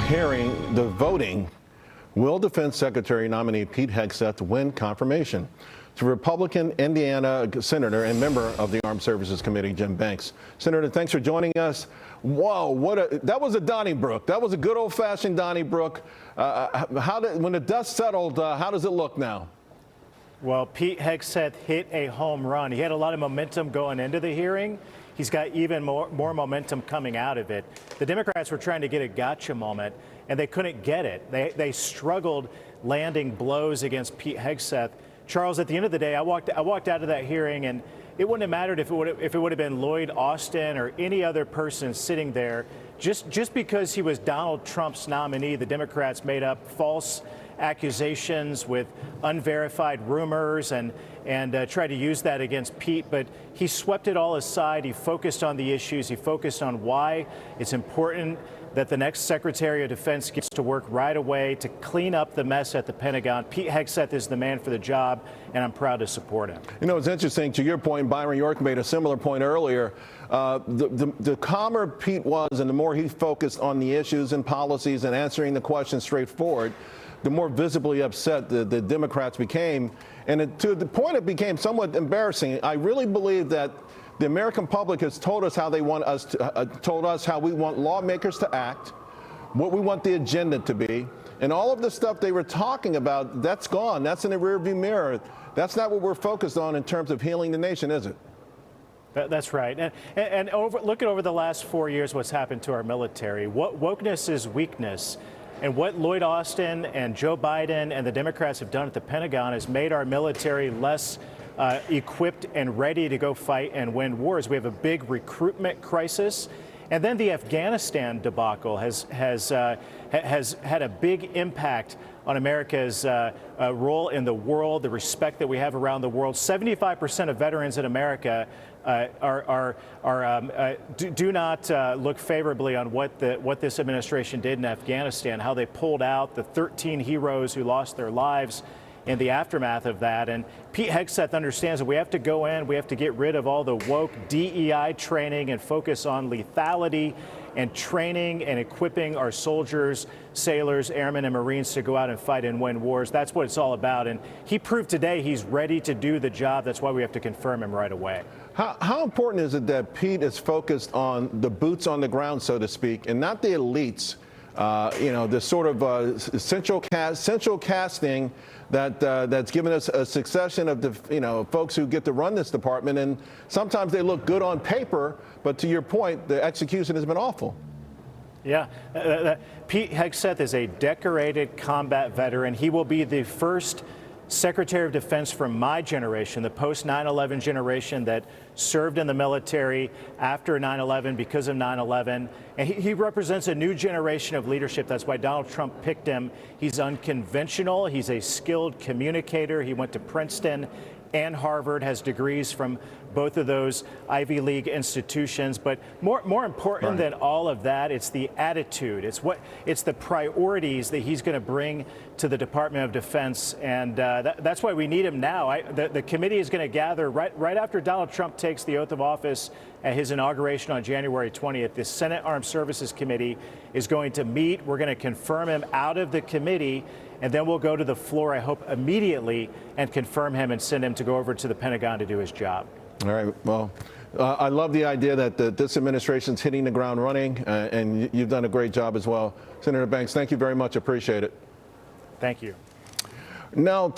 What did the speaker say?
hearing, the voting, will Defense Secretary nominee Pete Hegseth win confirmation? To Republican Indiana Senator and member of the Armed Services Committee, Jim Banks. Senator, thanks for joining us. Whoa, that was a Donnybrook. That was a good old-fashioned Donnybrook. When the dust settled, how does it look now? Well, Pete Hegseth hit a home run. He had a lot of momentum going into the hearing. He's got even more momentum coming out of it. The Democrats were trying to get a gotcha moment, and they couldn't get it. They struggled landing blows against Pete Hegseth. Charles, at the end of the day, I walked out of that hearing, and it wouldn't have mattered if it would have been Lloyd Austin or any other person sitting there. Just because he was Donald Trump's nominee, the Democrats made up false accusations with unverified rumors and tried to use that against Pete. But he swept it all aside. He focused on the issues. He focused on why it's important that the next Secretary of Defense gets to work right away to clean up the mess at the Pentagon. Pete Hegseth is the man for the job, and I'm proud to support him. You know, it's interesting. To your point, Byron York made a similar point earlier. The calmer Pete was and the more he focused on the issues and policies and answering the questions straightforward, the more visibly upset the Democrats became. And to the point it became somewhat embarrassing. I really believe that the American public has told us how they want us to, told us how we want lawmakers to act, what we want the agenda to be, and all of the stuff they were talking about, that's gone. That's in the rearview mirror. That's not what we're focused on in terms of healing the nation, is it? That's right. And look at over the last 4 years what's happened to our military. Wokeness is weakness. And what Lloyd Austin and Joe Biden and the Democrats have done at the Pentagon has made our military less equipped and ready to go fight and win wars. We have a big recruitment crisis. And then the Afghanistan debacle has had a big impact on America's role in the world, the respect that we have around the world. 75% of veterans in America do not look favorably on what this administration did in Afghanistan, how they pulled out the 13 heroes who lost their lives in the aftermath of that. And Pete Hegseth understands that we have to go in, we have to get rid of all the woke DEI training and focus on lethality and training and equipping our soldiers, sailors, airmen, and Marines to go out and fight and win wars. That's what it's all about. And he proved today he's ready to do the job. That's why we have to confirm him right away. How important is it that Pete is focused on the boots on the ground, so to speak, and not the elites? You know, the sort of central casting that's given us a succession of folks who get to run this department, and sometimes they look good on paper, but to your point, the execution has been awful. Yeah, Pete Hegseth is a decorated combat veteran. He will be the first Secretary of Defense from my generation, the post 9/11 generation that served in the military after 9/11 because of 9/11. And he represents a new generation of leadership. That's why Donald Trump picked him. He's unconventional. He's a skilled communicator. He went to Princeton and Harvard, has degrees from both of those Ivy League institutions. But more important than all of that, it's the attitude. It's the priorities that he's going to bring to the Department of Defense, and that's why we need him now. The committee is going to gather right after Donald Trump takes the oath of office at his inauguration on January 20th. The Senate Armed Services Committee is going to meet. We're going to confirm him out of the committee, and then we'll go to the floor, I hope, immediately and confirm him and send him to go over to the Pentagon to do his job. All right. Well, I love the idea that this administration's hitting the ground running, and you've done a great job as well. Senator Banks, thank you very much. Appreciate it. Thank you. Now,